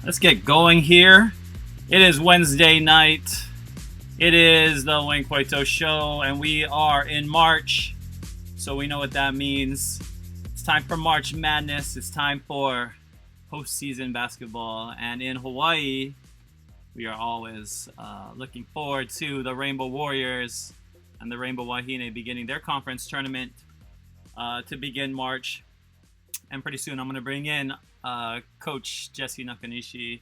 Let's get going here. It is Wednesday night. It is the Coito show, and we are in March, so we know what that means. It's time for March Madness. It's time for postseason basketball, and in Hawaii, we are always looking forward to the Rainbow Warriors and the Rainbow Wahine beginning their conference tournament to begin March. And pretty soon I'm going to bring in Coach Jesse Nakanishi,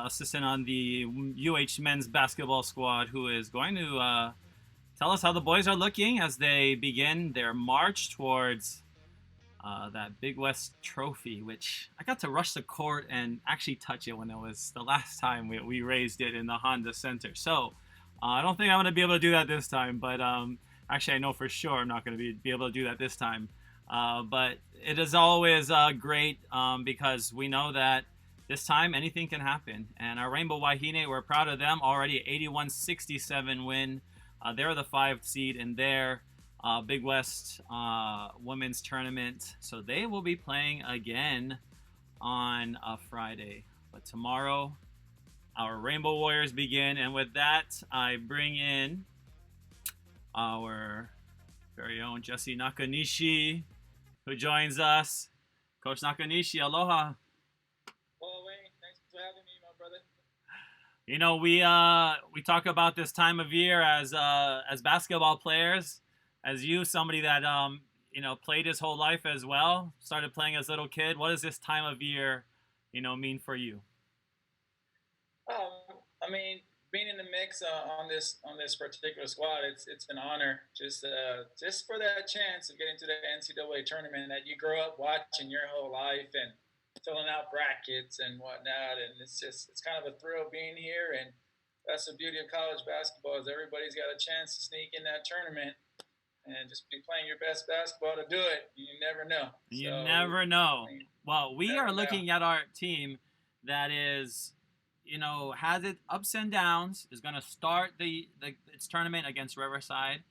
assistant on the UH men's basketball squad, who is going to tell us how the boys are looking as they begin their march towards that Big West trophy, which I got to rush the court and actually touch it when it was the last time we raised it in the Honda Center. So I don't think I'm going to be able to do that this time, but actually I know for sure I'm not going to be able to do that this time. But it is always great because we know that this time anything can happen. And our Rainbow Wahine, we're proud of them. Already 81-67 win. They're the 5th seed in their Big West women's tournament. So they will be playing again on a Friday. But tomorrow, our Rainbow Warriors begin. And with that, I bring in our very own Jesse Nakanishi, who joins us. Coach Nakanishi, aloha. Well, Wayne, thanks for having me, my brother. You know, we talk about this time of year as basketball players, as you, somebody that played his whole life as well, started playing as a little kid. What does this time of year, mean for you? I mean, being in the mix on this particular squad, it's an honor just for that chance of getting to the NCAA tournament that you grow up watching your whole life and filling out brackets and whatnot, and it's kind of a thrill being here. And that's the beauty of college basketball, is everybody's got a chance to sneak in that tournament and just be playing your best basketball to do it. You never know. You never know. Well, we are looking at our team that is, has its ups and downs, is going to start its tournament against Riverside,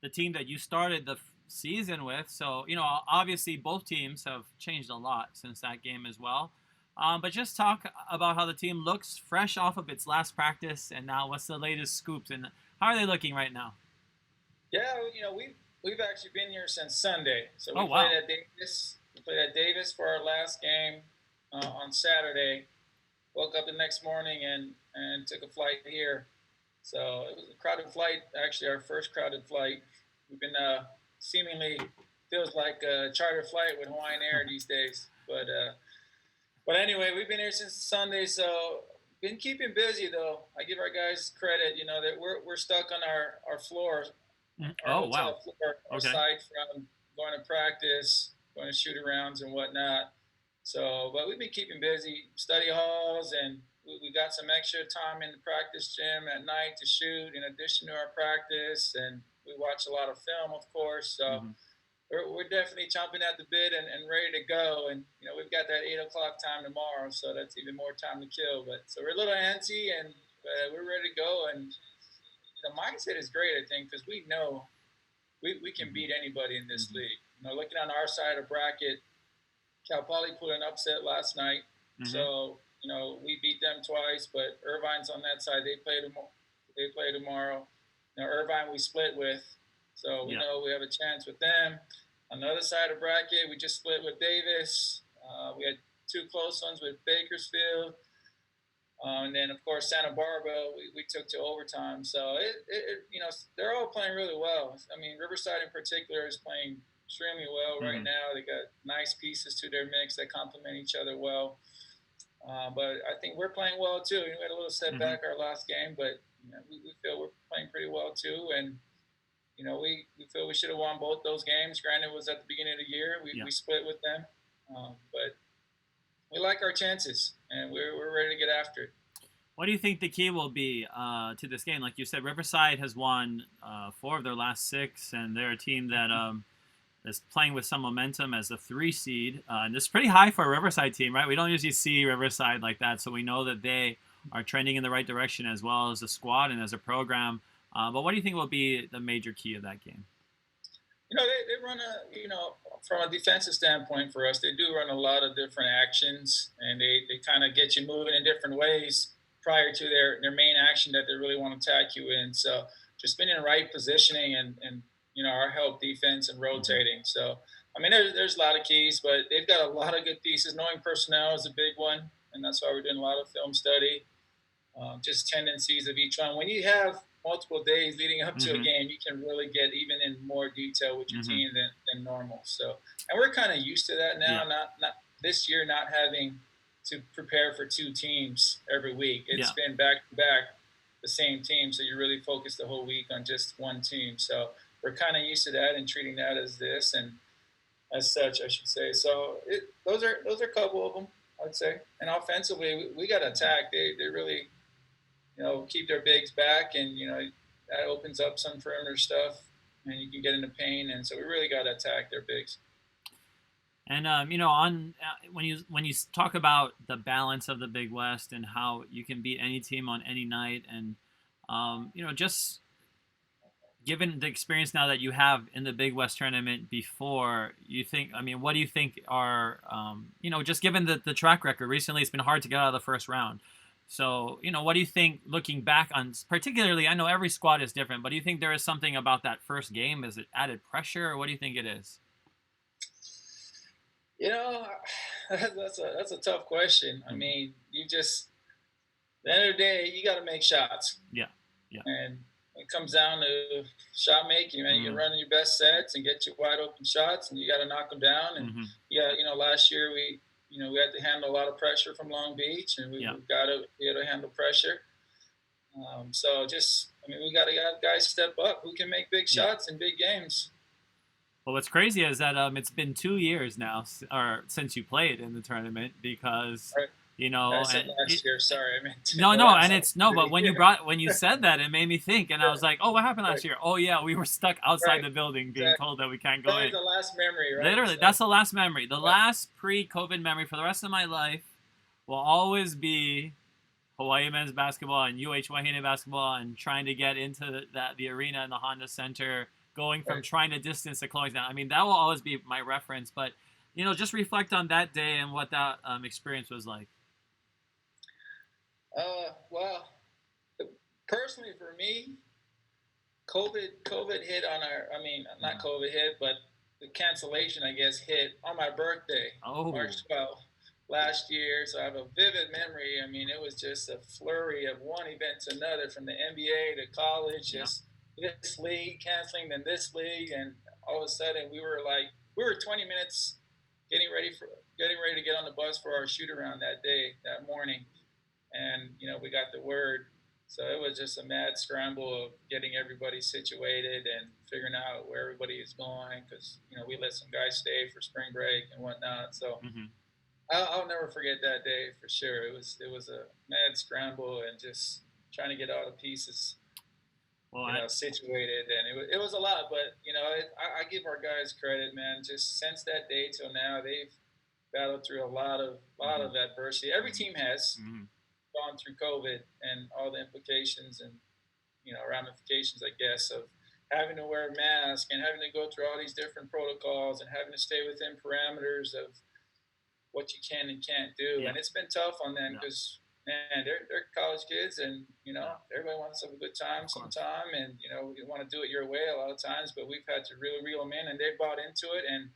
the team that you started the season with. So, obviously both teams have changed a lot since that game as well. But just talk about how the team looks fresh off of its last practice, and now what's the latest scoops, and how are they looking right now? Yeah, we've actually been here since Sunday. So we wow. played at Davis. We played at Davis for our last game on Saturday. Woke up the next morning and took a flight here. So it was a crowded flight, actually our first crowded flight. We've been seemingly feels like a charter flight with Hawaiian Air these days. But anyway, we've been here since Sunday, so been keeping busy though. I give our guys credit, that we're stuck on our floor. Oh wow! Floor, aside from going to practice, going to shoot arounds and whatnot. So, but we've been keeping busy, study halls, and we got some extra time in the practice gym at night to shoot in addition to our practice, and we watch a lot of film, of course. So we're definitely chomping at the bit and ready to go. And, we've got that 8 o'clock time tomorrow, so that's even more time to kill. But so we're a little antsy, and we're ready to go. And the mindset is great, I think, because we know we can beat anybody in this league. Looking on our side of the bracket, Cal Poly put an upset last night, so we beat them twice. But Irvine's on that side; they play tomorrow. Irvine we split with, so we know we have a chance with them. On the other side of the bracket, we just split with Davis. We had 2 close ones with Bakersfield, and then of course Santa Barbara we took to overtime. So they're all playing really well. I mean, Riverside in particular is playing extremely well right now. They got nice pieces to their mix that complement each other well. But I think we're playing well too. We had a little setback our last game, but we feel we're playing pretty well too. And we feel we should have won both those games. Granted, it was at the beginning of the year. We split with them, but we like our chances, and we're ready to get after it. What do you think the key will be to this game? Like you said, Riverside has won 4 of their last 6, and they're a team that is playing with some momentum as a 3 seed. And it's pretty high for a Riverside team, right? We don't usually see Riverside like that, so we know that they are trending in the right direction as well as a squad and as a program. But what do you think will be the major key of that game? They run from a defensive standpoint for us, they do run a lot of different actions, and they kind of get you moving in different ways prior to their main action that they really want to attack you in. So just being in the right positioning and our help defense and Hmm. rotating. So I mean, there's a lot of keys, but they've got a lot of good pieces. Knowing personnel is a big one, and that's why we're doing a lot of film study, just tendencies of each one. When you have multiple days leading up to a Hmm. game, you can really get even in more detail with your Hmm. team than normal. So, and we're kind of used to that now. Yeah. Not this year, not having to prepare for two teams every week. It's Yeah. been back to back the same team, so you really focus the whole week on just one team. So we're kind of used to that and treating that as this and as such, I should say. So those are a couple of them, I'd say. And offensively, we got to attack. They really keep their bigs back, and that opens up some perimeter stuff, and you can get into pain. And so we really got to attack their bigs. And on when you talk about the balance of the Big West and how you can beat any team on any night, and just given the experience now that you have in the Big West tournament before, you think, I mean, what do you think are, just given the track record recently, it's been hard to get out of the first round. So, what do you think looking back on, particularly, I know every squad is different, but do you think there is something about that first game? Is it added pressure, or what do you think it is? You know, that's a tough question. I Mm-hmm. mean, at the end of the day, you got to make shots, Yeah. Yeah. and it comes down to shot making. Man, you Mm-hmm. can run your best sets and get you wide open shots, and you got to knock them down. And Mm-hmm. yeah, last year we had to handle a lot of pressure from Long Beach, and Yeah. we've got to be able to handle pressure. So just, I mean, we got to have guys step up who can make big Yeah. shots in big games. Well, what's crazy is that it's been 2 years now, or since you played in the tournament, because Right? I said and last year. Sorry, I meant no, the no, last and it's no, but opportunity. when you said that, it made me think, and I was like, oh, what happened right, last year? Oh yeah, we were stuck outside right, the building, being exactly. told that we can't That go was in. the last memory, right? Literally, So, that's the last memory. The right, last pre-COVID memory for the rest of my life will always be Hawaii men's basketball and Wahine basketball, and trying to get into the arena in the Honda Center, going from right. trying to distance to closing down. I mean, that will always be my reference. But just reflect on that day and what that experience was like. Well, personally for me, COVID hit on our. I mean, not Mm. COVID hit, but the cancellation, I guess, hit on my birthday, Oh, March 12th last year. So I have a vivid memory. I mean, it was just a flurry of one event to another, from the NBA to college, yeah, just this league canceling, then this league, and all of a sudden we were 20 minutes getting ready to get on the bus for our shoot around that morning, and we got the word. So it was just a mad scramble of getting everybody situated and figuring out where everybody is going, because we let some guys stay for spring break and whatnot. So hmm. I'll never forget that day for sure. It was a mad scramble and just trying to get all the pieces Well, situated, and it was a lot. But I give our guys credit, man. Just since that day till now, they've battled through a lot hmm. of adversity. Every Hmm. team has Hmm. gone through COVID and all the implications and ramifications, I guess, of having to wear a mask and having to go through all these different protocols and having to stay within parameters of what you can and can't do. Yeah, And it's been tough on them yeah, because, man, they're college kids, and yeah, everybody wants to have a good time of course. sometime, and you want to do it your way a lot of times. But we've had to really reel them in, and they bought into it. And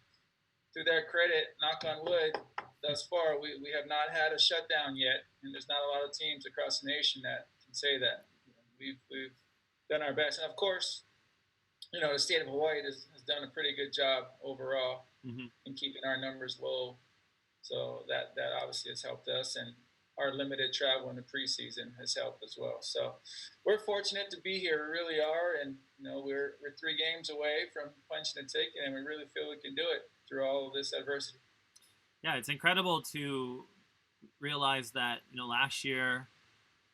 to their credit, knock on wood, thus far we have not had a shutdown yet, and there's not a lot of teams across the nation that can say that. We've done our best, and of course, the state of Hawaii has done a pretty good job overall Hmm. in keeping our numbers low. So that obviously has helped us, and our limited travel in the preseason has helped as well. So we're fortunate to be here. We really are, and we're 3 games away from punching the ticket, and we really feel we can do it through all of this adversity. Yeah, it's incredible to realize that last year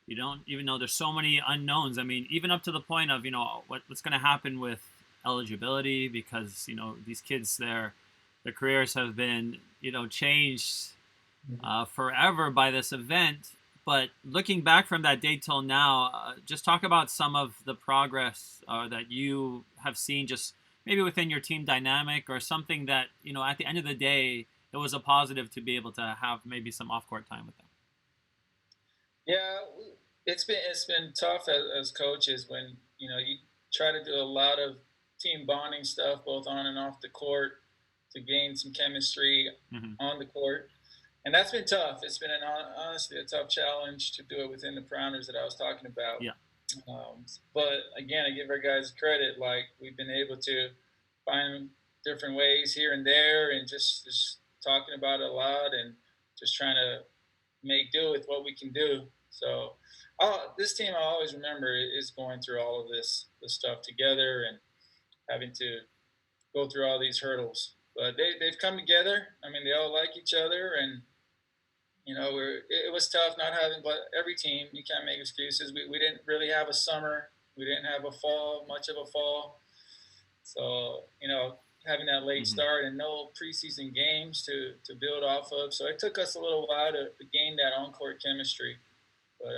you don't even know there's so many unknowns. I mean, even up to the point of what's going to happen with eligibility, because these kids, their careers have been changed forever by this event. But looking back from that day till now, just talk about some of the progress that you have seen, just maybe within your team dynamic or something that, at the end of the day, it was a positive to be able to have maybe some off court time with them? Yeah, it's been tough as coaches when you try to do a lot of team bonding stuff both on and off the court to gain some chemistry Hmm. on the court, and that's been tough. It's been honestly a tough challenge to do it within the parameters that I was talking about. Yeah. But again, I give our guys credit. Like we've been able to find different ways here and there, and just talking about it a lot, and just trying to make do with what we can do. So, this team I always remember is going through all of this stuff together and having to go through all these hurdles. But they've come together. I mean, they all like each other, and it was tough not having. But every team, you can't make excuses. We didn't really have a summer. We didn't have a fall, much of a fall. So having that late Hmm. start and no preseason games to build off of. So it took us a little while to gain that on court chemistry. But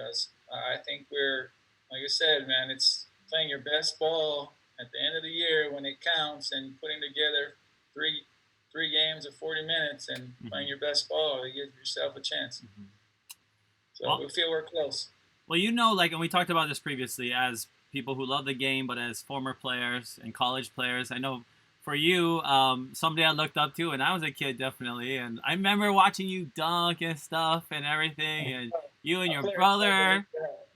I think we're, like I said, man, it's playing your best ball at the end of the year when it counts and putting together three games of 40 minutes and Hmm. playing your best ball to give yourself a chance. Hmm. So Well, we feel we're close. well, like, and we talked about this previously as people who love the game, but as former players and college players, I know for you, somebody I looked up to, and I was a kid definitely, and I remember watching you dunk and stuff and everything, and you and A your player coach, brother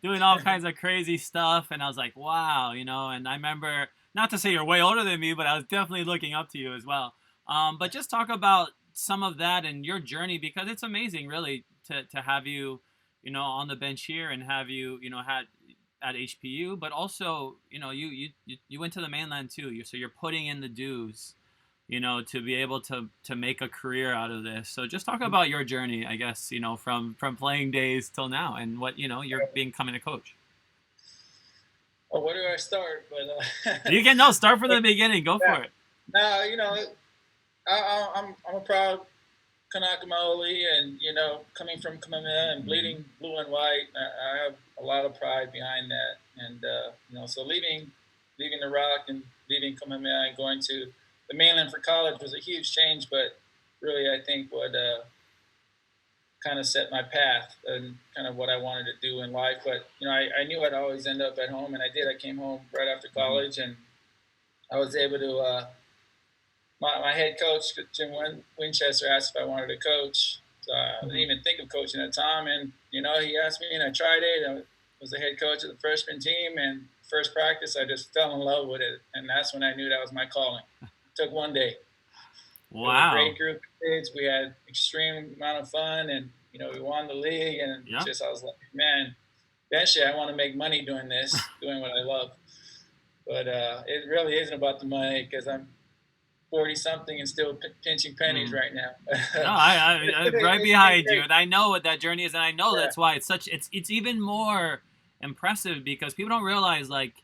doing all kinds of crazy stuff, and I was like, wow, and I remember, not to say you're way older than me, but I was definitely looking up to you as well. But just talk about some of that and your journey, because it's amazing, really, to have you, on the bench here and have you, had at HPU, but also, you went to the mainland too. So you're putting in the dues, to be able to make a career out of this. So just talk about your journey, I guess, from playing days till now, and what you're becoming a coach. well, where do I start? But You can no start from the beginning. Go yeah, for it. no, I'm a proud Kanaka Maoli, and coming from Kamehameha and Mm-hmm. bleeding blue and white, I have a lot of pride behind that. And so leaving the Rock and leaving Kamehameha and going to the mainland for college was a huge change, but really I think what kind of set my path and kind of what I wanted to do in life. But I knew I'd always end up at home, and I did. I came home right after Mm-hmm. college, and I was able to. My head coach, Jim Winchester, asked if I wanted to coach. So I didn't Mm-hmm. even think of coaching at the time. And, he asked me, and I tried it. I was the head coach of the freshman team. And first practice, I just fell in love with it. And that's when I knew that was my calling. It took one day. It was a Wow. great group of kids. We had extreme amount of fun. And, we won the league. And Yeah. I was like, man, eventually I want to make money doing this, doing what I love. But it really isn't about the money because I'm 40 something and still pinching pennies Mm-hmm. right now. No, I'm right It's been behind you, great. and I know what that journey is, and I know Yeah. that's why it's even more impressive because people don't realize, like,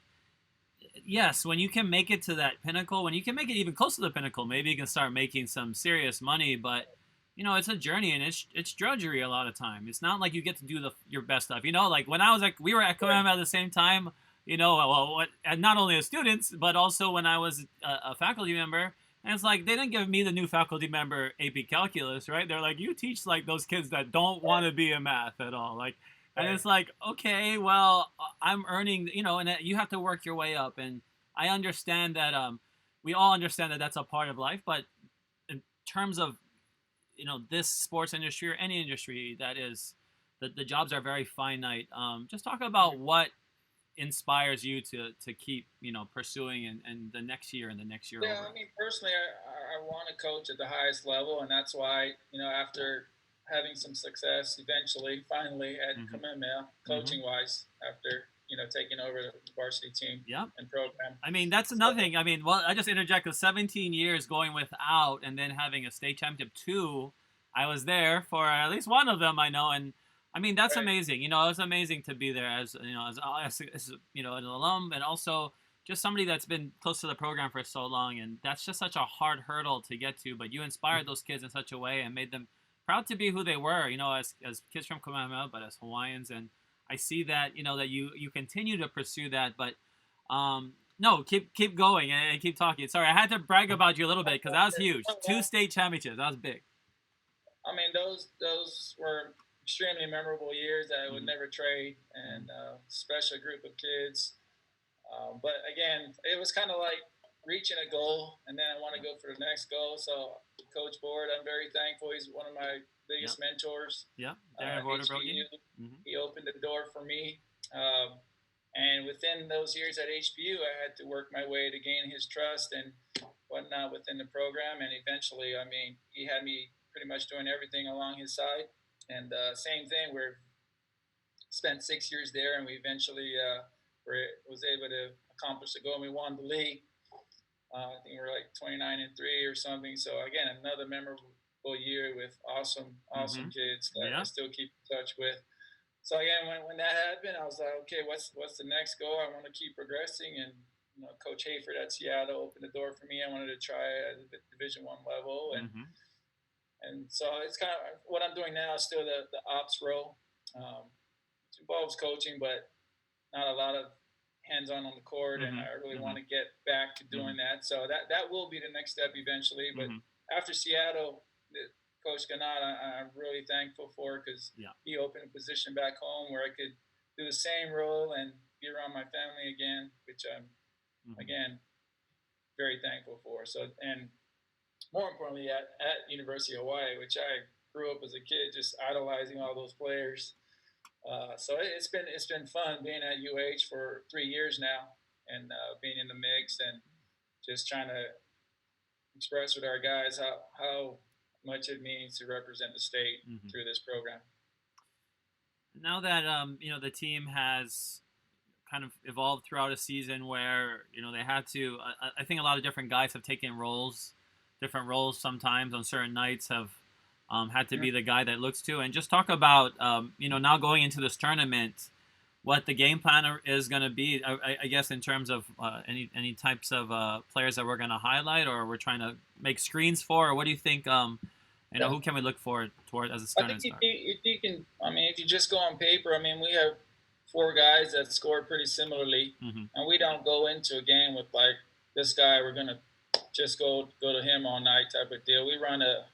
yes, when you can make it to that pinnacle, when you can make it even close to the pinnacle, maybe you can start making some serious money. But it's a journey, and it's drudgery a lot of time. It's not like you get to do your best stuff. Like when I was like we were at Right. Command at the same time. Well, and not only as students, but also when I was a faculty member. And it's like they didn't give me the new faculty member AP Calculus, right? They're like, you teach like those kids that don't want Right. to be in math at all, like. And Right. it's like, okay, well, I'm earning, and you have to work your way up. And I understand that we all understand that that's a part of life. But in terms of, this sports industry or any industry that is, the jobs are very finite. Just talk about what inspires you to keep, pursuing and the next year and the next year Yeah, I over. mean, personally, I want to coach at the highest level, and that's why, after having some success eventually, finally at Mm-hmm. Kamehameha, Mm-hmm. coaching wise, after, taking over the varsity team Yeah. and program. I mean, that's So, another thing. I mean, well, I just interject with 17 years going without and then having a state championship too. I was there for at least one of them, I know. And I mean, that's right. amazing. It was amazing to be there as, as an alum, and also just somebody that's been close to the program for so long. And that's just such a hard hurdle to get to. But you inspired those kids in such a way and made them proud to be who they were, as kids from Kamehameha, but as Hawaiians. And I see that, that you continue to pursue that. But No, keep going and keep talking. Sorry, I had to brag about you a little bit because that was huge. Two state championships. That was big. I mean, those were extremely memorable years that I would Mm-hmm. never trade, and special group of kids. But again, it was kind of like reaching a goal, and then I want to Yep. go for the next goal. So, Coach Board, I'm very thankful. He's one of my Yep. biggest mentors. Yep. Darren Vorderbrogge. HBU, Mm-hmm. he opened the door for me. And within those years at HBU, I had to work my way to gain his trust and whatnot within the program. And eventually, I mean, he had me pretty much doing everything along his side. And same thing, we spent 6 years there, and we eventually was able to accomplish the goal. And we won the league. I think we're like 29-3 or something. So again, another memorable year with awesome Mm-hmm. kids that I Yeah. still keep in touch with. So again, when that happened, I was like, okay, what's the next goal? I want to keep progressing, and Coach Hayford at Seattle opened the door for me. I wanted to try at the Division I level, Mm-hmm. and so it's kind of what I'm doing now is still the ops role. It involves coaching, but not a lot of hands-on the court, and Mm-hmm. I really Mm-hmm. want to get back to doing Mm-hmm. that. So that will be the next step eventually. But Mm-hmm. after Seattle, Coach Ganat, I'm really thankful for because Yeah. he opened a position back home where I could do the same role and be around my family again, which I'm Mm-hmm. again very thankful for. So and more importantly, at University of Hawaii, which I grew up as a kid just idolizing all those players. So it's been fun being at UH for 3 years now and being in the mix and just trying to express with our guys how much it means to represent the state Mm-hmm. through this program. Now that the team has kind of evolved throughout a season where they had to. I think a lot of different guys have taken different roles sometimes on certain nights have had to be the guy that looks to. And just talk about now going into this tournament, what the game plan is going to be. I guess in terms of any types of players that we're going to highlight or we're trying to make screens for, or what do you think? Who can we look forward toward as a I tournament think start? if you can, I mean, if you just go on paper, I mean, we have four guys that score pretty similarly, Mm-hmm. and we don't go into a game with like this guy. We're gonna just go to him all night type of deal. We run a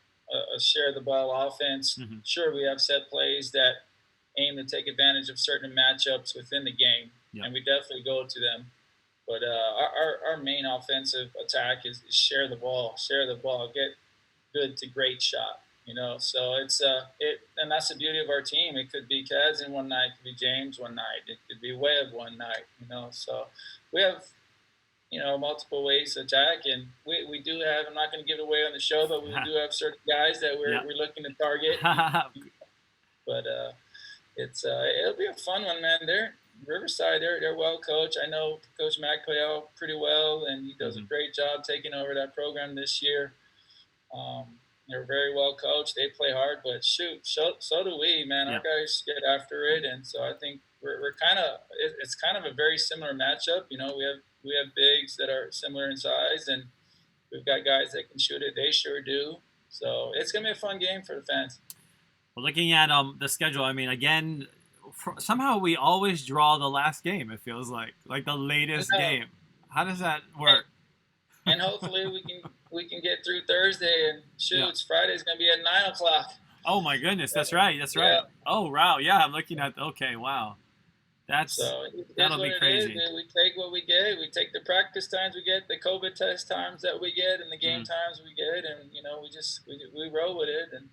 share the ball offense. Mm-hmm. Sure, we have set plays that aim to take advantage of certain matchups within the game, Yep. and we definitely go to them. But our main offensive attack is share the ball, get good to great shot. So it's and that's the beauty of our team. It could be Kaz in one night, it could be James one night, it could be Webb one night. So we have multiple ways to attack, and we do have. I'm not going to give it away on the show, but we do have certain guys that we're looking to target. But it'll be a fun one, man. They're Riverside. They're well coached. I know Coach McPhail pretty well, and he does a great job taking over that program this year. They're very well coached. They play hard, but shoot, so do we, man. Yeah. Our guys get after it, and so I think we're kind of it's kind of a very similar matchup. We have bigs that are similar in size, and we've got guys that can shoot it. They sure do. So it's gonna be a fun game for the fans. Well, looking at the schedule, I mean, again, somehow we always draw the last game. It feels like the latest game. How does that work? And hopefully we can get through Thursday and shoot. Yeah. Friday's gonna be at 9:00. Oh my goodness, that's right. That's right. Oh wow, yeah. I'm looking at. Okay, wow. That'll be crazy. We take what we get. We take the practice times we get, the COVID test times that we get, and the game times we get, and we roll with it. And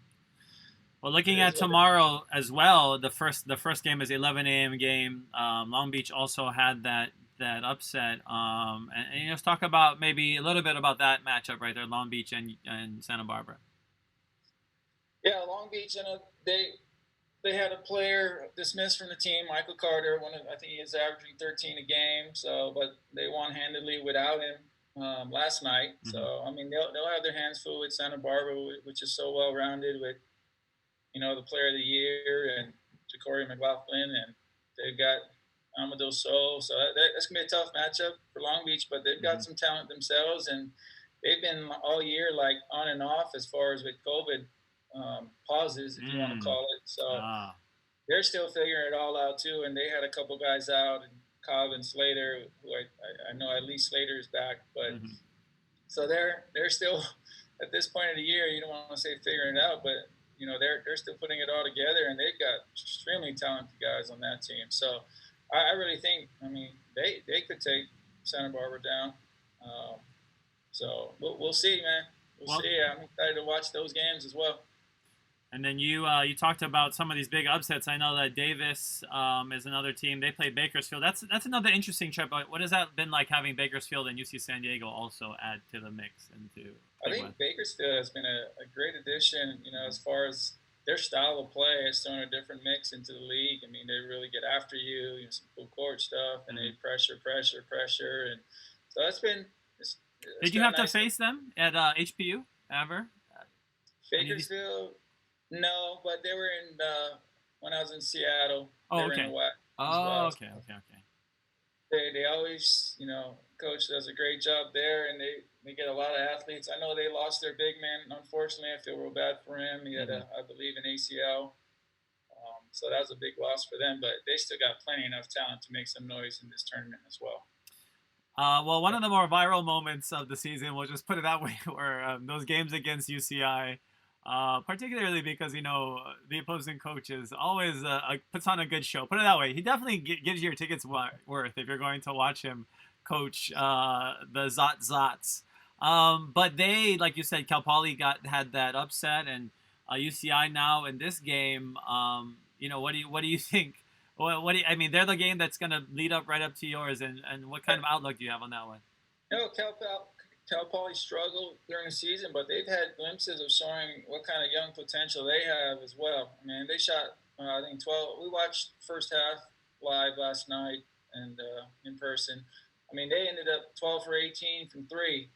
well, looking at tomorrow as well, the first game is 11 a.m. game. Long Beach also had that upset. And let's talk about maybe a little bit about that matchup right there, Long Beach and Santa Barbara. Yeah, Long Beach, they had a player dismissed from the team, Michael Carter. I think he is averaging 13 a game. So, but they won handedly without him last night. Mm-hmm. So, I mean, they'll have their hands full with Santa Barbara, which is so well rounded with, the Player of the Year and Ja'Cory McLaughlin, and they've got Amadou Sow. So that's gonna be a tough matchup for Long Beach, but they've got some talent themselves, and they've been all year like on and off as far as with COVID pauses, if you want to call it. So they're still figuring it all out too, and they had a couple guys out, and Cobb and Slater, who I know at least Slater is back, but Mm-hmm. so they're still at this point of the year. You don't want to say figuring it out, but they're still putting it all together, and they've got extremely talented guys on that team. So I really think, I mean, they could take Santa Barbara down. Um, so we'll see, man. We'll Well, see. I'm excited to watch those games as well. and then you talked about some of these big upsets. I know that Davis is another team. They play Bakersfield. That's another interesting trip. What has that been like having Bakersfield and UC San Diego also add to the mix and to I Big West? think Bakersfield has been a great addition, as far as their style of play. It's thrown a different mix into the league. I mean, they really get after you, some full court stuff, and they pressure. And so it's Did you been a have to nice face them at HPU ever? Bakersfield. No, but they were in when I was in Seattle. They Oh, were in okay. the West as Oh, well. okay, okay, okay. They always, coach does a great job there, and they get a lot of athletes. I know they lost their big man. Unfortunately, I feel real bad for him. He had, I believe, an ACL. So that was a big loss for them, but they still got plenty enough talent to make some noise in this tournament as well. Well, one of the more viral moments of the season, we'll just put it that way, were those games against UCI, particularly because the opposing coach is always puts on a good show. Put it that way, he definitely gives your tickets worth if you're going to watch him coach the Zots. But they, like you said, Cal Poly had that upset, and UCI now in this game. What do you think? What do you, I mean? They're the game that's going to lead up right up to yours, and what kind of outlook do you have on that one? Cal Poly struggled during the season, but they've had glimpses of showing what kind of young potential they have as well. I mean, they shot, I think, 12. We watched first half live last night and in person. I mean, they ended up 12 for 18 from three.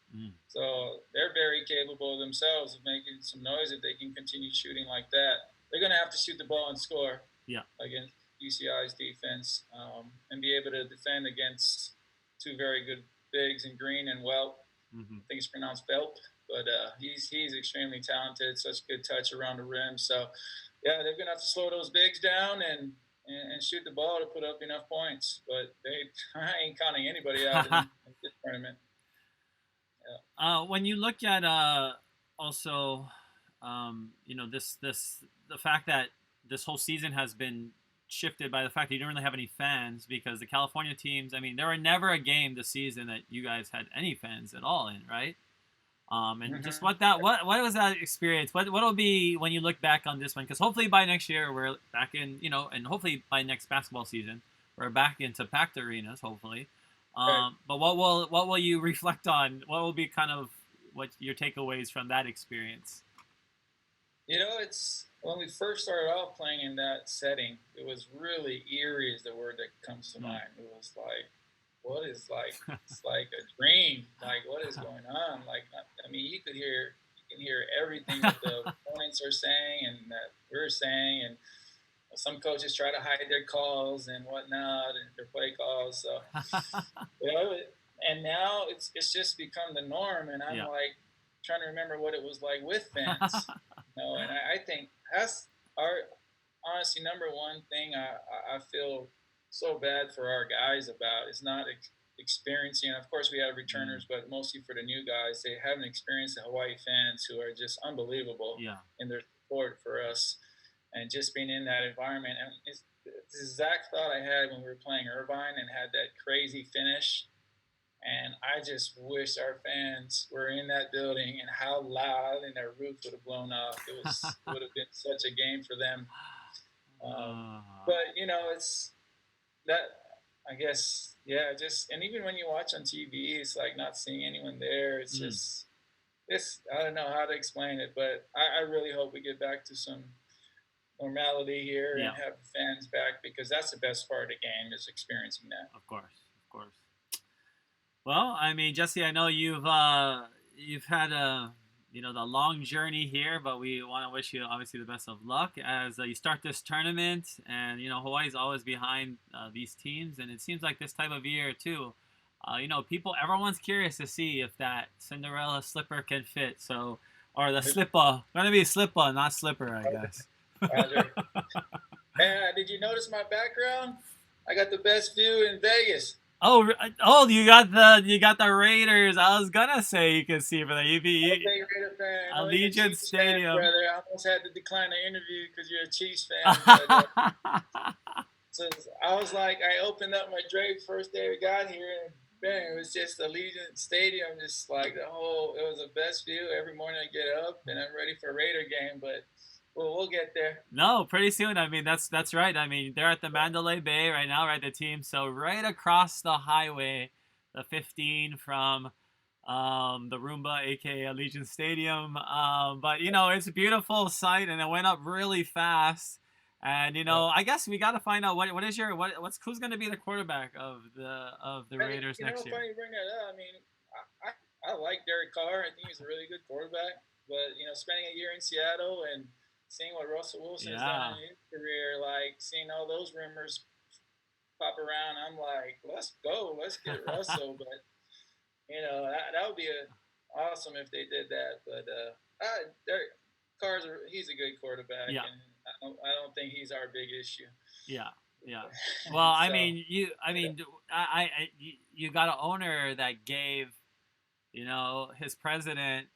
So they're very capable themselves of making some noise if they can continue shooting like that. They're going to have to shoot the ball and score against UCI's defense and be able to defend against two very good bigs in Green and Welp. I think it's pronounced Belp, but he's extremely talented, such good touch around the rim. So, yeah, they're going to have to slow those bigs down and shoot the ball to put up enough points. But I ain't counting anybody out in this tournament. Yeah. When you look at also, the fact that this whole season has been shifted by the fact that you don't really have any fans, because the California teams, I mean, there were never a game this season that you guys had any fans at all in, right? And just what was that experience? What will be when you look back on this one? Because hopefully by next year we're back in, and hopefully by next basketball season we're back into packed arenas, hopefully. But what will you reflect on? What will be kind of what your takeaways from that experience? It's when we first started off playing in that setting, it was really eerie is the word that comes to mind. It was like, what is it's like a dream. Like, what is going on? Like, I mean, you can hear everything that the opponents are saying and that we're saying, and some coaches try to hide their calls and whatnot and their play calls. So, and now it's just become the norm, and I'm like trying to remember what it was like with fans. And I think that's our honestly number one thing I feel so bad for our guys about is not experiencing. Of course, we have returners, but mostly for the new guys, they haven't experienced the Hawaii fans who are just unbelievable in their support for us, and just being in that environment. And it's the exact thought I had when we were playing Irvine and had that crazy finish. And I just wish our fans were in that building and how loud and their roof would have blown off. It would have been such a game for them. But it's that, I guess, and even when you watch on TV, it's like not seeing anyone there. It's just, I don't know how to explain it, but I really hope we get back to some normality here and have the fans back, because that's the best part of the game, is experiencing that. Of course. Well, I mean, Jesse, I know you've had the long journey here, but we want to wish you obviously the best of luck as you start this tournament. And Hawaii's always behind these teams, and it seems like this time of year too. Everyone's curious to see if that Cinderella slipper can fit. So, or the slipper, going to be slipper, not slipper, I guess. Hey, did you notice my background? I got the best view in Vegas. Oh, you got the Raiders. I was gonna say you can see from there. I'm a big Raider fan. I'm not even a Allegiant Chiefs fan, Stadium. brother. I almost had to decline the interview because you're a Chiefs fan. But so I was like, I opened up my Drake first day we got here, and bang, it was just Allegiant Stadium, just like the whole. It was the best view. Every morning I get up and I'm ready for a Raider game, but we'll get there. No, pretty soon. I mean, that's right. I mean, they're at the Mandalay Bay right now, right? The team, so right across the highway, the 15 from the Roomba, aka Allegiant Stadium. But you know, it's a beautiful sight, and it went up really fast. And you know, I guess we got to find out what is your what's who's going to be the quarterback of the Funny, Raiders you know, next year. funny you bring that up. I mean, I like Derek Carr. I think he's a really good quarterback. But you know, spending a year in Seattle and seeing what Russell Wilson's Yeah. done in his career, like seeing all those rumors pop around, I'm like, let's go, let's get Russell. But you know, that would be awesome if they did that. But Derek Carr's he's a good quarterback, Yeah. and I don't think he's our big issue. Yeah. Yeah. Well, I So mean, you got an owner that gave, you know, his president,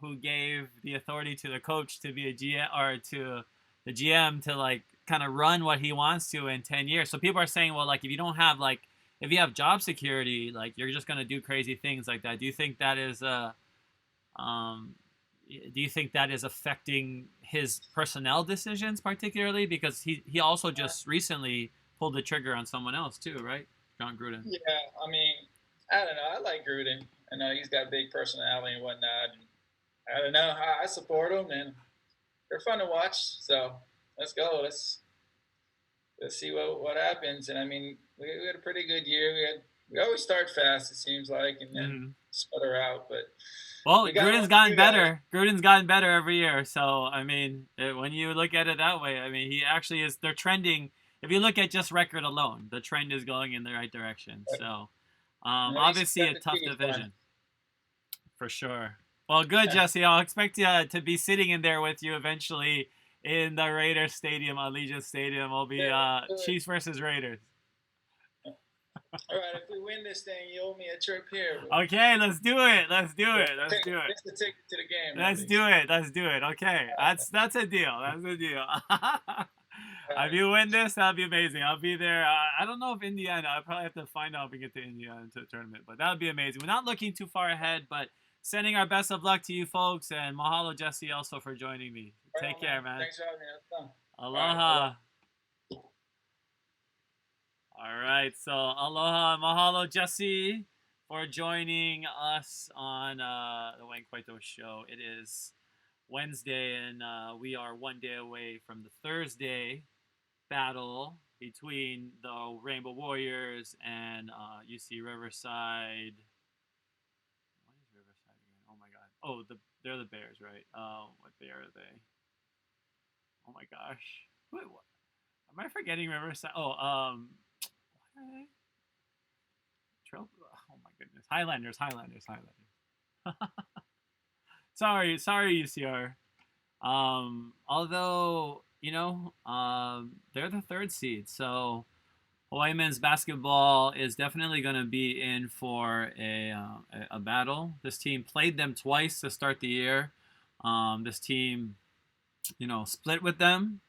who gave the authority to the coach to be a GM, or to the GM to like kind of run what he wants to in 10 years. So people are saying, well, like if you don't have like if you have job security, like you're just gonna do crazy things like that. Do you think that is um do you think that is affecting his personnel decisions particularly, because he also just recently pulled the trigger on someone else too, right? John Gruden. yeah, I mean, I don't know. I like Gruden. I know he's got big personality and whatnot. And I don't know. I support him, and they're fun to watch. So let's go. Let's see what happens. And I mean, we had a pretty good year. We always start fast, it seems like, and then Mm-hmm. sputter out. But Well, we got Gruden's one gotten you guys. better. Gruden's gotten better every year. So, I mean, when you look at it that way, I mean, he actually is. They're trending. If you look at just record alone, the trend is going in the right direction. So, And at least obviously, we a got the tough TV fun. division for sure. Well, good, Jesse. I'll expect you to be sitting in there with you eventually in the Raiders Stadium, Allegiant Stadium. Will be Yeah, let's do it. Chiefs versus Raiders. All right, if we win this thing, you owe me a trip here. Okay, let's do it. Let's do Yeah, it. Let's do it. just a ticket to the game, at Let's do least. it. Let's do it. Okay, that's a deal. That's a deal. All If right. you win this, that'll be amazing. I'll be there. I don't know if Indiana. I probably have to find out if we get to Indiana to the tournament, but that would be amazing. We're not looking too far ahead, but sending our best of luck to you folks, and mahalo Jesse also for joining me. Right Take on, man. care, man. Thanks for having me. That's fun. All right. Aloha. Aloha. All right, so aloha, mahalo Jesse for joining us on the Wayne Coito show. It is Wednesday, and we are one day away from the Thursday battle between the Rainbow Warriors and UC Riverside. What is Riverside again? Oh my God! Oh, they're the Bears, right? What Bear are they? Oh my gosh! What? Am I forgetting Riverside? Oh, what are they? Trail. Oh my goodness! Highlanders, Highlanders, Highlanders. Sorry, UCR. Although you know, they're the third seed, so Hawaii men's basketball is definitely going to be in for a battle. This team played them twice to start the year. This team, you know, split with them,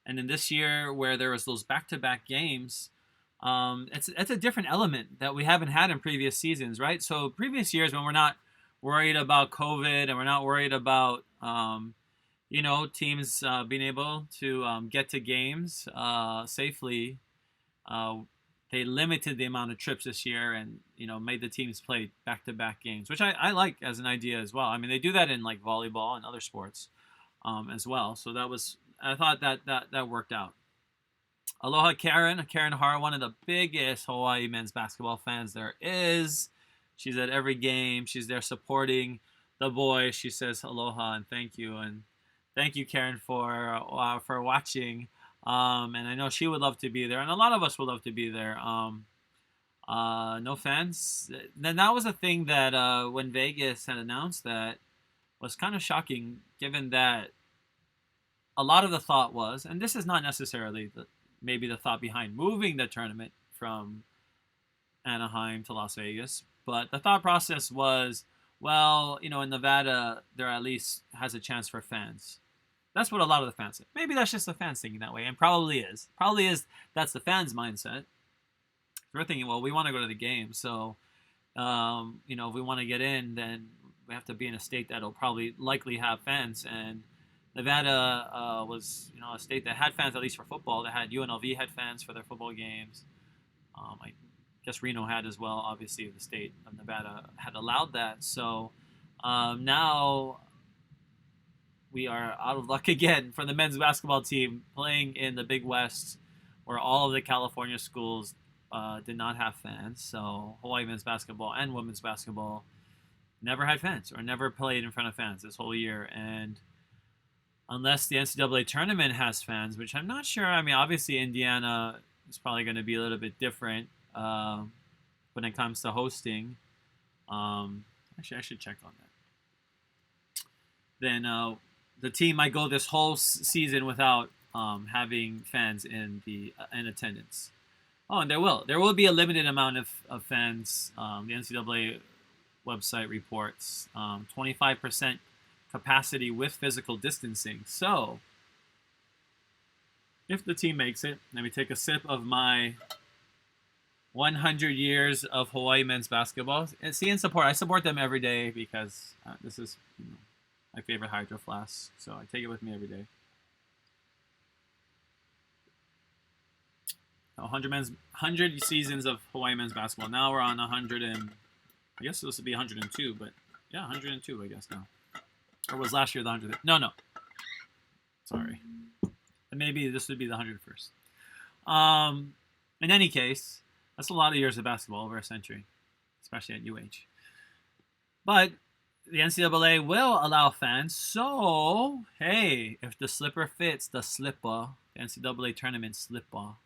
and then this year where there was those back-to-back games, it's a different element that we haven't had in previous seasons, right? So previous years when we're not worried about COVID and we're not worried about you know, teams being able to get to games safely. Uh, they limited the amount of trips this year, and you know, made the teams play back-to-back games, which I like as an idea as well. I mean, they do that in like volleyball and other sports as well. So I thought that worked out. Aloha, Karen Hara, one of the biggest Hawaii men's basketball fans there is. She's at every game. She's there supporting the boys. She says aloha and thank you, and thank you, Karen, for watching. And I know she would love to be there, and a lot of us would love to be there. No offense. Then that was a thing that when Vegas had announced that was kind of shocking, given that a lot of the thought was, and this is not necessarily maybe the thought behind moving the tournament from Anaheim to Las Vegas. But the thought process was, well, in Nevada, there at least has a chance for fans. That's what a lot of the fans say. Maybe that's just the fans thinking that way, and probably is. Probably is. That's the fans' mindset. We're thinking, well, we want to go to the game, so if we want to get in, then we have to be in a state that'll probably likely have fans. And Nevada was, a state that had fans at least for football. That had UNLV had fans for their football games. I guess Reno had as well. Obviously, the state of Nevada had allowed that. So now we are out of luck again for the men's basketball team playing in the Big West, where all of the California schools did not have fans. So Hawaii men's basketball and women's basketball never had fans or never played in front of fans this whole year. And unless the NCAA tournament has fans, which I'm not sure. I mean, obviously Indiana is probably going to be a little bit different when it comes to hosting. Actually, I should check on that. Then the team might go this whole season without having fans in attendance. Oh, and there will be a limited amount of fans. The NCAA website reports 25% capacity with physical distancing. So, if the team makes it, let me take a sip of my 100 years of Hawaii men's basketball. And see and support. I support them every day because this is my favorite hydro flask. So I take it with me every day. 100 seasons of Hawaii men's basketball. Now we're on 100 and I guess this would be 102, but yeah, 102 I guess now. Or was last year the 100th? No. Sorry. And maybe this would be the 101st. In any case, that's a lot of years of basketball, over a century, especially at UH. But the NCAA will allow fans. So, hey, if the slipper fits, the NCAA tournament sleeper,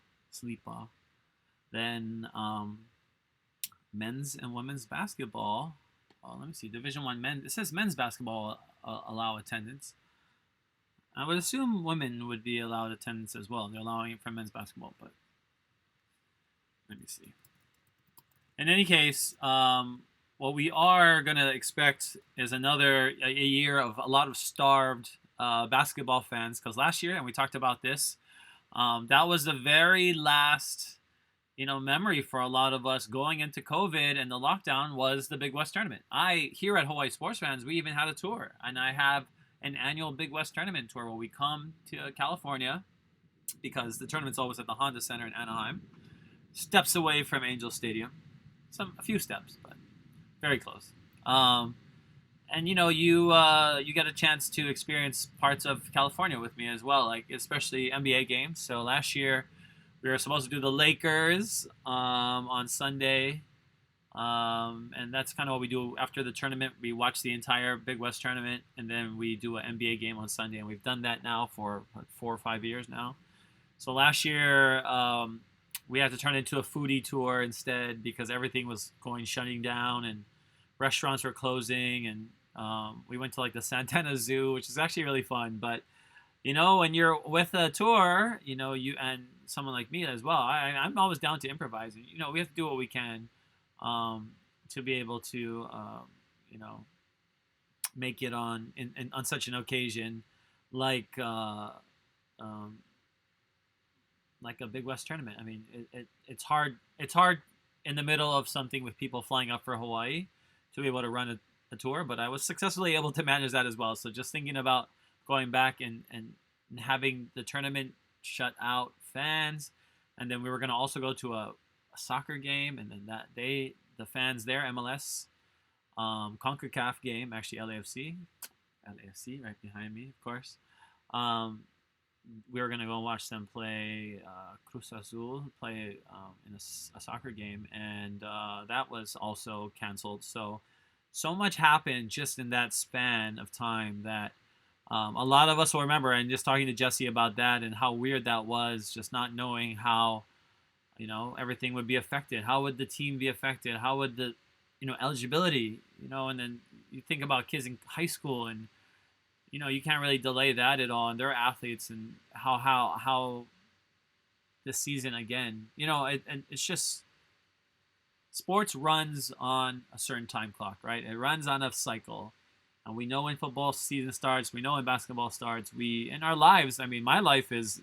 then men's and women's basketball. Let me see, Division I men. It says men's basketball allow attendance. I would assume women would be allowed attendance as well. They're allowing it for men's basketball, but let me see. In any case, what we are going to expect is another a year of a lot of starved basketball fans, because last year, and we talked about this, that was the very last memory for a lot of us going into COVID and the lockdown was the Big West Tournament. Here at Hawaii Sports Fans, we even had a tour, and I have an annual Big West Tournament tour where we come to California because the tournament's always at the Honda Center in Anaheim, steps away from Angel Stadium, a few steps, but very close. And you get a chance to experience parts of California with me as well, like especially NBA games. So last year we were supposed to do the Lakers on Sunday, and that's kind of what we do after the tournament. We watch the entire Big West Tournament, and then we do an NBA game on Sunday, and we've done that now for 4 or 5 years now. So last year we had to turn it into a foodie tour instead because everything was shutting down and restaurants were closing, and we went to like the Santana Zoo, which is actually really fun. But when you're with a tour, you and someone like me as well, I'm always down to improvise. We have to do what we can to be able to make it on such an occasion like a Big West tournament. I mean, it's hard in the middle of something with people flying up for Hawaii to be able to run a tour, but I was successfully able to manage that as well. So just thinking about going back and having the tournament shut out fans, and then we were going to also go to a soccer game, and then the fans there, MLS, CONCACAF game, actually LAFC right behind me, of course. We were going to go watch them play Cruz Azul play in a soccer game, and that was also canceled. So much happened just in that span of time that a lot of us will remember. And just talking to Jesse about that and how weird that was, just not knowing how everything would be affected. How would the team be affected? How would the eligibility? And then you think about kids in high school, and you can't really delay that at all. And they're athletes, and how this season again. And it's just sports runs on a certain time clock, right? It runs on a cycle. And we know when football season starts, we know when basketball starts. We, in our lives, I mean, my life is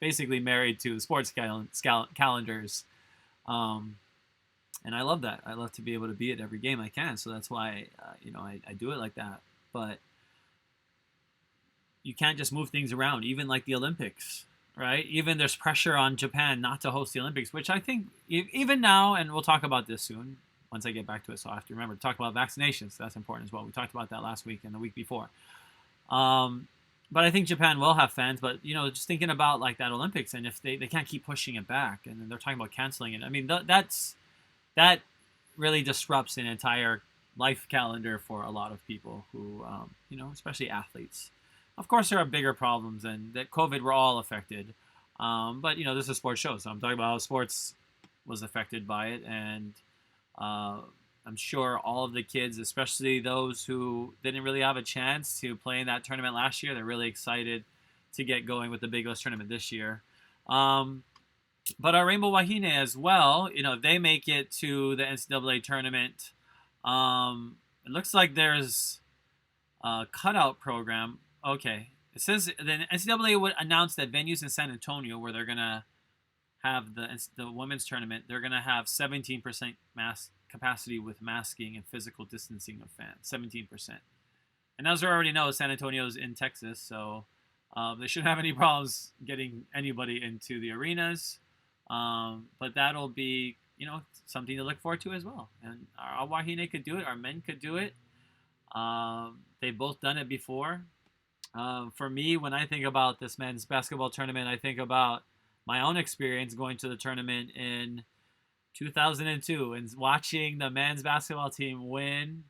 basically married to sports calendars. Um, and I love that. I love to be able to be at every game I can. So that's why, I do it like that. But you can't just move things around, even like the Olympics, right? Even there's pressure on Japan not to host the Olympics, which I think even now, and we'll talk about this soon once I get back to it. So I have to remember to talk about vaccinations. That's important as well. We talked about that last week and the week before. But I think Japan will have fans. But, just thinking about like that Olympics, and if they can't keep pushing it back, and then they're talking about canceling it. I mean, that really disrupts an entire life calendar for a lot of people who, especially athletes. Of course, there are bigger problems, and that COVID, we're all affected. But, this is a sports show, so I'm talking about how sports was affected by it. And I'm sure all of the kids, especially those who didn't really have a chance to play in that tournament last year, they're really excited to get going with the Big West Tournament this year. But our Rainbow Wahine as well, if they make it to the NCAA tournament, it looks like there's a cutout program. Okay. It says the NCAA would announce that venues in San Antonio where they're going to have the women's tournament, they're going to have 17% mass capacity with masking and physical distancing of fans. 17%. And as we already know, San Antonio's in Texas, so they shouldn't have any problems getting anybody into the arenas. But that'll be, something to look forward to as well. And our Wahine could do it. Our men could do it. They've both done it before. For me, when I think about this men's basketball tournament, I think about my own experience going to the tournament in 2002 and watching the men's basketball team win,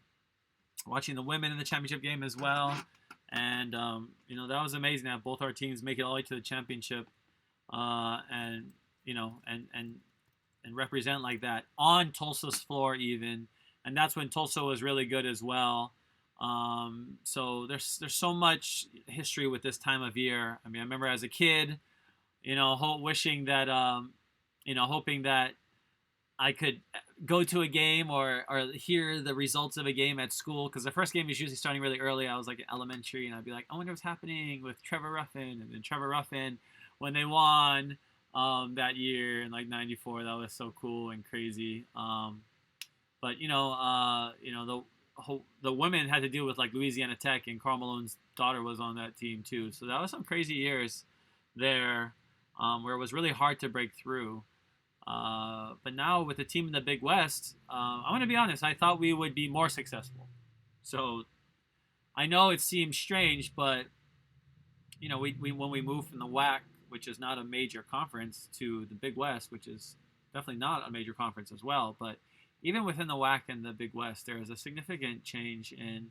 watching the women in the championship game as well. And, that was amazing to have both our teams make it all the way to the championship and represent like that on Tulsa's floor even. And that's when Tulsa was really good as well. So there's so much history with this time of year. I mean, I remember as a kid, wishing that, hoping that I could go to a game or hear the results of a game at school. Because the first game is usually starting really early. I was like in elementary, and I'd be like, I wonder what's happening with Trevor Ruffin. And then Trevor Ruffin, when they won that year in like 94, that was so cool and crazy. But the women had to deal with like Louisiana Tech, and Karl Malone's daughter was on that team too. So that was some crazy years there where it was really hard to break through. But now with the team in the Big West, I'm going to be honest, I thought we would be more successful. So I know it seems strange, but we when we moved from the WAC, which is not a major conference, to the Big West, which is definitely not a major conference as well, but even within the WAC and the Big West, there is a significant change in,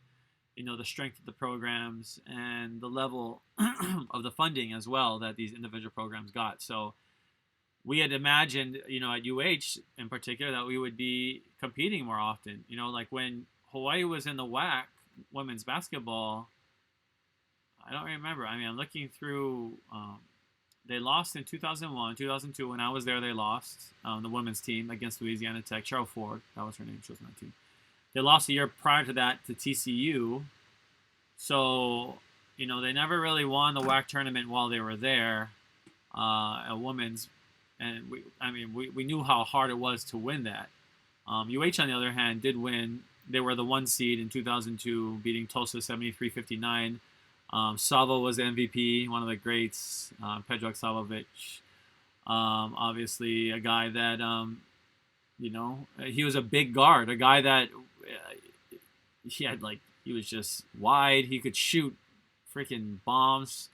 the strength of the programs and the level of the funding as well that these individual programs got. So we had imagined, at UH in particular, that we would be competing more often. Like when Hawaii was in the WAC women's basketball, I don't remember. I mean, I'm looking through. They lost in 2001, 2002. When I was there, they lost the women's team against Louisiana Tech. Cheryl Ford, that was her name. She was on that team. They lost a year prior to that to TCU. So, they never really won the WAC tournament while they were there, a women's. And we knew how hard it was to win that. UH, on the other hand, did win. They were the 1 seed in 2002, beating Tulsa 73-59. Savo was the MVP, one of the greats. Predrag Savovic, obviously a guy that, he was a big guard, a guy that he was just wide. He could shoot freaking bombs.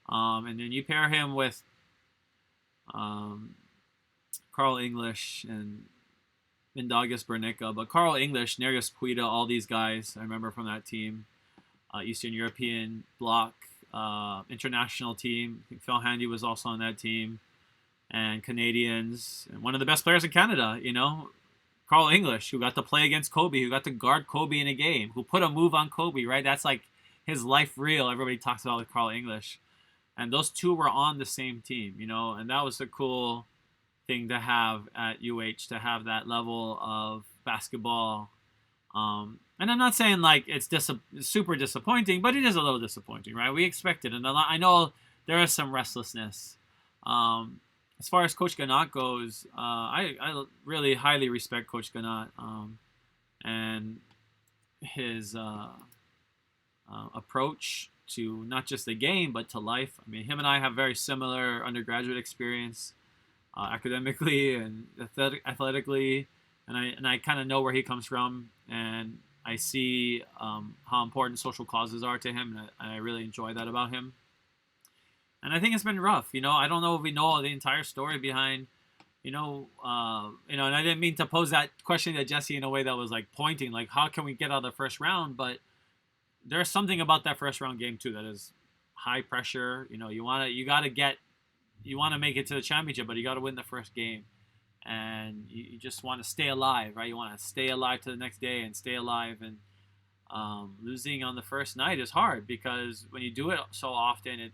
And then you pair him with Carl English and Mindaugas Bernica, but Carl English, Nereus Puida, all these guys I remember from that team, Eastern European bloc, international team. I think Phil Handy was also on that team, and Canadians, and one of the best players in Canada, Carl English, who got to play against Kobe, who got to guard Kobe in a game, who put a move on Kobe, right? That's like his life reel. Everybody talks about with Carl English. and those two were on the same team, and that was a cool thing to have at UH, to have that level of basketball. And I'm not saying like it's super disappointing, but it is a little disappointing, right? We expected it. And I know there is some restlessness. As far as Coach Ganot goes, I really highly respect Coach Ganot and his approach to not just the game, but to life. I mean, him and I have very similar undergraduate experience, academically and athletically, and I kind of know where he comes from, and I see how important social causes are to him, and I really enjoy that about him. And I think it's been rough. I don't know if we know the entire story behind, and I didn't mean to pose that question to Jesse in a way that was like pointing, like how can we get out of the first round? But there's something about that first round game too that is high pressure. You want to make it to the championship, but you got to win the first game, and you just want to stay alive, right? You want to stay alive to the next day and stay alive, and losing on the first night is hard because when you do it so often,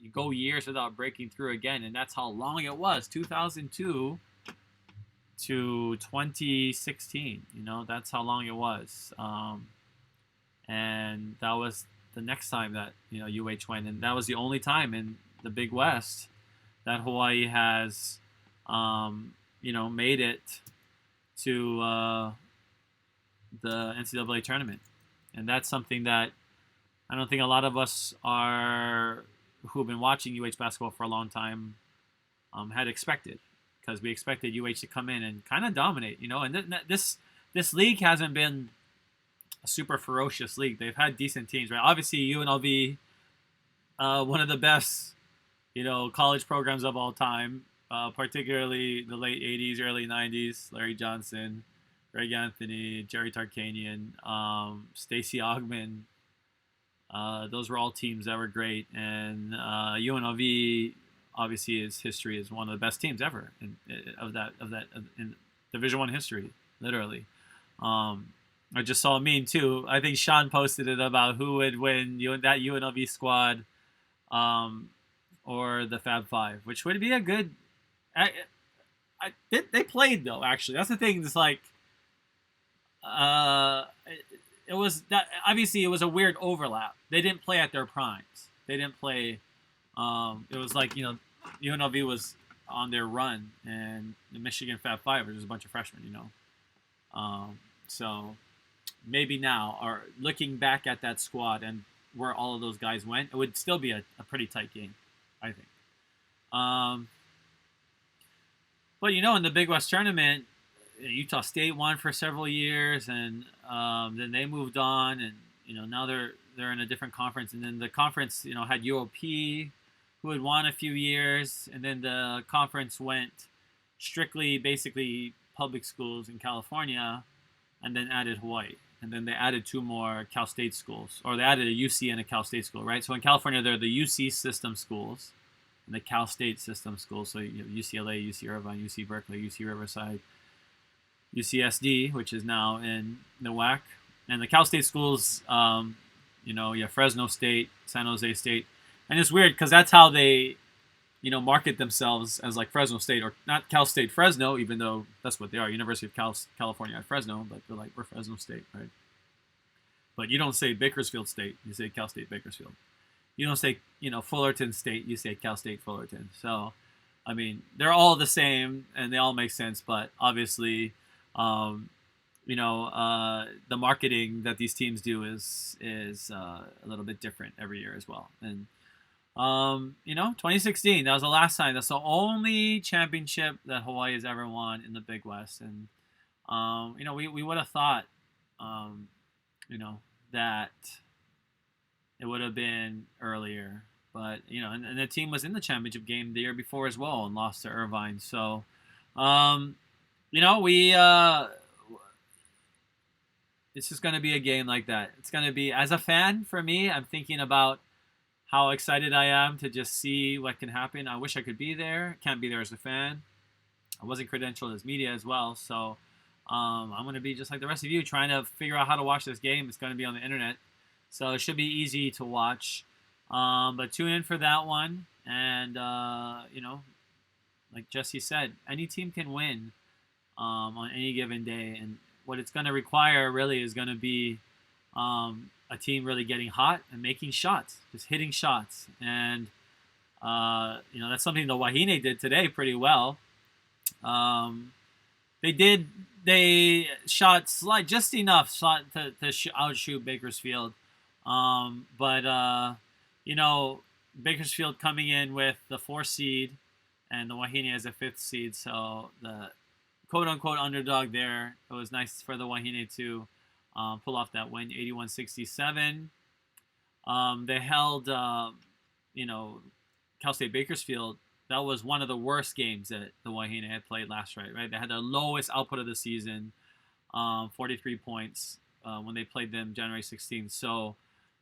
you go years without breaking through again, and that's how long it was, 2002 to 2016. That's how long it was, and that was the next time that UH went, and that was the only time in the Big West that Hawaii has made it to the NCAA tournament, and that's something that I don't think a lot of us who've been watching UH basketball for a long time had expected, because we expected UH to come in and kind of dominate, and this league hasn't been a super ferocious league. They've had decent teams, right? Obviously UNLV, one of the best college programs of all time, particularly the late 80s, early 90s. Larry Johnson, Greg Anthony, Jerry Tarkanian, Stacey Ogman. Those were all teams that were great. And UNLV, obviously, its history is one of the best teams ever in Division I history, literally. I just saw a meme too. I think Sean posted it about who would win that UNLV squad, or the Fab Five, which would be a good. They played though. Actually, that's the thing. It's like, it was that obviously it was a weird overlap. They didn't play at their primes. They didn't play. It was like UNLV was on their run, and the Michigan Fab Five was just a bunch of freshmen. So maybe now, or looking back at that squad and where all of those guys went, it would still be a pretty tight game, I think. But in the Big West Tournament, Utah State won for several years, and then they moved on, and now they're in a different conference, and then the conference had UOP, who had won a few years, and then the conference went strictly basically public schools in California, and then added Hawaii. And then they added two more Cal State schools, or they added a UC and a Cal State school, right? So in California, they're the UC system schools and the Cal State system schools. So UCLA, UC Irvine, UC Berkeley, UC Riverside, UCSD, which is now in the WAC. And the Cal State schools, Fresno State, San Jose State. And it's weird because that's how they, market themselves, as like Fresno State, or not Cal State Fresno, even though that's what they are, University of California at Fresno, but they're like, we're Fresno State, right? But you don't say Bakersfield State, you say Cal State Bakersfield. You don't say, Fullerton State, you say Cal State Fullerton. So, I mean, they're all the same and they all make sense, but obviously, the marketing that these teams do is a little bit different every year as well. And 2016, that was the last time. That's the only championship that Hawaii has ever won in the Big West. And, we would have thought, that it would have been earlier. But, and the team was in the championship game the year before as well and lost to Irvine. So, it's just going to be a game like that. It's going to be, as a fan, for me, I'm thinking about how excited I am to just see what can happen. I wish I could be there. Can't be there as a fan. I wasn't credentialed as media as well. So I'm going to be just like the rest of you, trying to figure out how to watch this game. It's going to be on the internet. So it should be easy to watch. But tune in for that one. And, like Jesse said, any team can win on any given day. And what it's going to require really is going to be a team really getting hot and making shots, just hitting shots. And, that's something the Wahine did today pretty well. They shot just enough to outshoot Bakersfield. But Bakersfield coming in with the 4 seed and the Wahine as a 5th seed. So the quote-unquote underdog there. It was nice for the Wahine to pull off that win, 81-67. They held, Cal State Bakersfield. That was one of the worst games that the Wahine had played last night, right? They had their lowest output of the season, 43 points, when they played them January 16th. So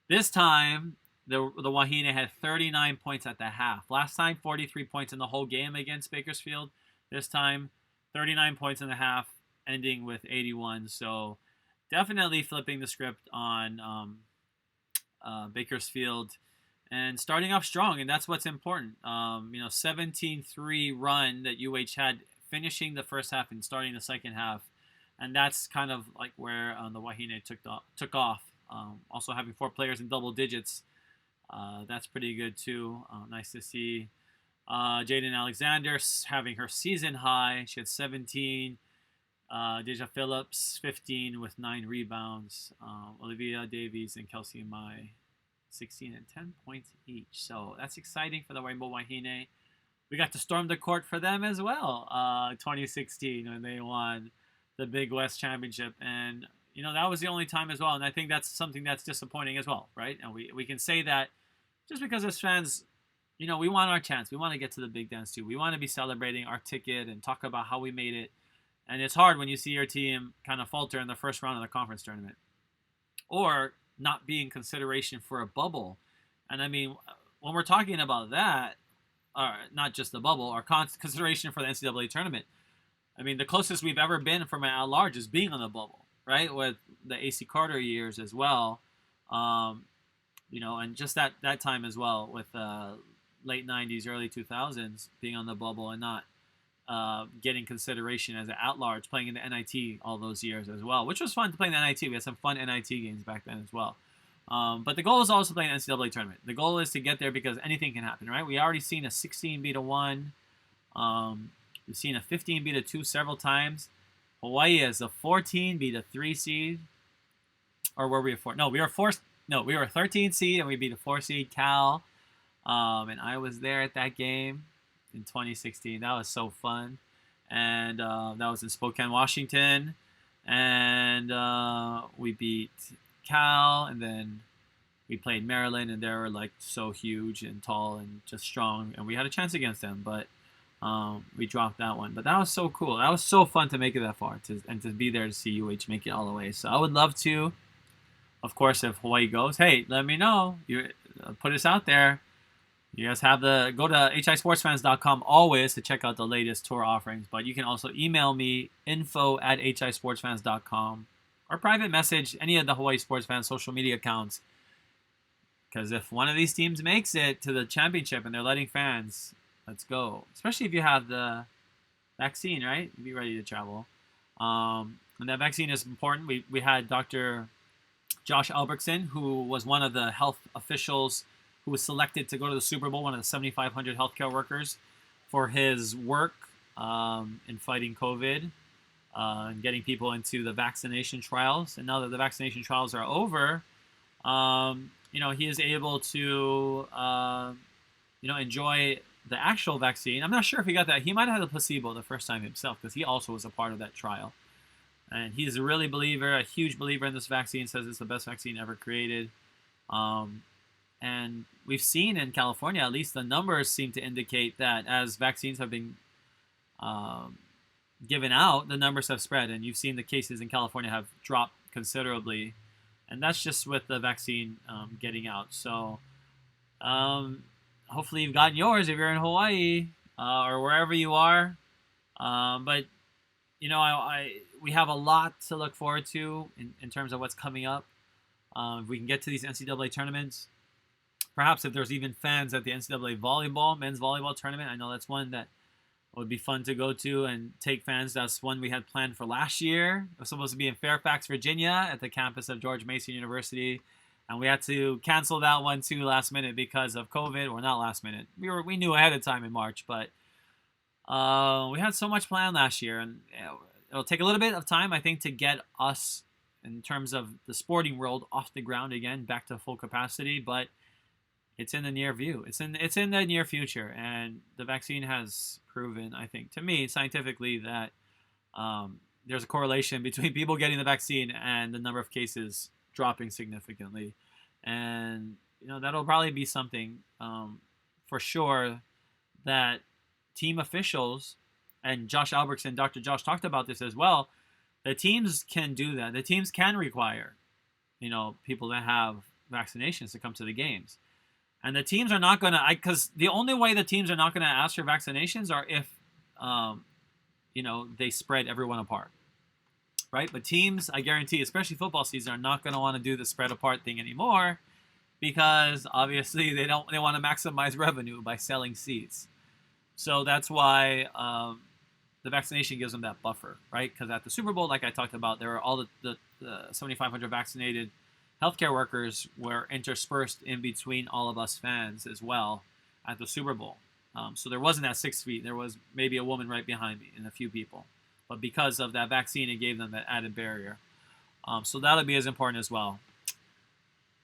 this time, the Wahine had 39 points at the half. Last time, 43 points in the whole game against Bakersfield. This time, 39 points in the half, ending with 81. So definitely flipping the script on Bakersfield and starting off strong, and that's what's important. 17-3 run that UH had, finishing the first half and starting the second half, and that's kind of like where the Wahine took off. Also having 4 players in double digits, that's pretty good too. Nice to see Jaden Alexander having her season high. She had 17. Deja Phillips, 15 with 9 rebounds. Olivia Davies and Kelsey Mai, 16 and 10 points each. So that's exciting for the Rainbow Wahine. We got to storm the court for them as well, 2016, when they won the Big West Championship. And, that was the only time as well. And I think that's something that's disappointing as well, right? And we can say that just because as fans, we want our chance. We want to get to the big dance too. We want to be celebrating our ticket and talk about how we made it. And it's hard when you see your team kind of falter in the first round of the conference tournament, or not be in consideration for a bubble. And I mean, when we're talking about that, not just the bubble, or consideration for the NCAA tournament, I mean, the closest we've ever been from an at-large is being on the bubble, right? With the AC Carter years as well, and just that time as well with late 90s, early 2000s, being on the bubble and not getting consideration as an at-large, playing in the NIT all those years as well, which was fun to play in the NIT. We had some fun NIT games back then as well. But the goal is also playing an NCAA tournament. The goal is to get there because anything can happen, right? We already seen a 16 beat a 1. We've seen a 15 beat a 2 several times. Hawaii is a 14 beat a 3 seed. Or were we a 4? No, we were 4. No, we were a 13 seed and we beat a 4 seed, Cal. And I was there at that game in 2016. That was so fun. And that was in Spokane, Washington. And we beat Cal, and then we played Maryland, and they were like so huge and tall and just strong, and we had a chance against them, but we dropped that one. But that was so cool. That was so fun to make it that far, and to be there to see UH make it all the way. So I would love to, of course, if Hawaii goes, hey, let me know. You put us out there. You guys have go to hisportsfans.com always to check out the latest tour offerings. But you can also email me, info@hisportsfans.com, or private message any of the Hawaii Sports Fans social media accounts. Because if one of these teams makes it to the championship and they're letting fans, let's go. Especially if you have the vaccine, right? Be ready to travel. And that vaccine is important. We had Dr. Josh Albrechtsen, who was one of the health officials who was selected to go to the Super Bowl, one of the 7,500 healthcare workers, for his work in fighting COVID and getting people into the vaccination trials. And now that the vaccination trials are over, he is able to, enjoy the actual vaccine. I'm not sure if he got that. He might have had the placebo the first time himself, because he also was a part of that trial. And he's a huge believer in this vaccine, says it's the best vaccine ever created. And we've seen in California, at least the numbers seem to indicate that as vaccines have been given out, the numbers have spread. And you've seen the cases in California have dropped considerably. And that's just with the vaccine getting out. So hopefully you've gotten yours if you're in Hawaii or wherever you are. But, we have a lot to look forward to in terms of what's coming up. If we can get to these NCAA tournaments, perhaps if there's even fans at the NCAA volleyball, men's volleyball tournament. I know that's one that would be fun to go to and take fans. That's one we had planned for last year. It was supposed to be in Fairfax, Virginia at the campus of George Mason University. And we had to cancel that one too last minute because of COVID. Or not last minute. We knew ahead of time in March, but we had so much planned last year, and it'll take a little bit of time, I think, to get us in terms of the sporting world off the ground again, back to full capacity. But it's in the near view. It's in the near future, and the vaccine has proven, I think, to me scientifically, that there's a correlation between people getting the vaccine and the number of cases dropping significantly. And that'll probably be something for sure that team officials, and Josh Albertson, Dr. Josh talked about this as well, the teams can do that. The teams can require people that have vaccinations to come to the games. And the teams are not going to, because the only way the teams are not going to ask for vaccinations are if they spread everyone apart, right? But teams, I guarantee, especially football season, are not going to want to do the spread apart thing anymore, because obviously they want to maximize revenue by selling seats. So that's why the vaccination gives them that buffer, right? Because at the Super Bowl, like I talked about, there were all the 7,500 vaccinated healthcare workers were interspersed in between all of us fans as well at the Super Bowl. So there wasn't that 6 feet. There was maybe a woman right behind me and a few people. But because of that vaccine, it gave them that added barrier. So that'll be as important as well.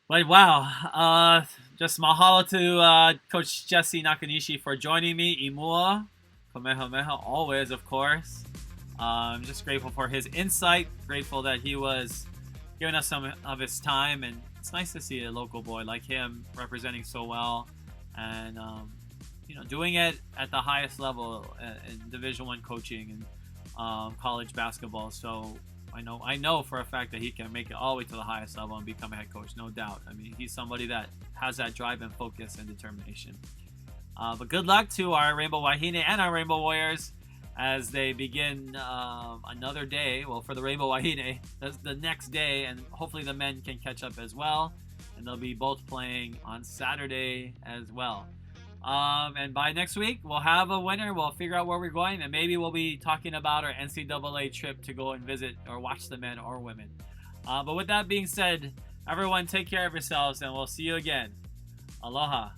But wow, just mahalo to Coach Jesse Nakanishi for joining me. Imua, kamehameha, always, of course. I'm just grateful for his insight. Grateful that he was giving us some of his time, and it's nice to see a local boy like him representing so well, and doing it at the highest level in Division I coaching and college basketball. So I know for a fact that he can make it all the way to the highest level and become a head coach, no doubt. I mean, he's somebody that has that drive and focus and determination. But good luck to our Rainbow Wahine and our Rainbow Warriors as they begin another day. Well, for the Rainbow Wahine, that's the next day, and hopefully the men can catch up as well. And they'll be both playing on Saturday as well. And by next week, we'll have a winner. We'll figure out where we're going, and maybe we'll be talking about our NCAA trip to go and visit or watch the men or women. But with that being said, everyone take care of yourselves, and we'll see you again. Aloha.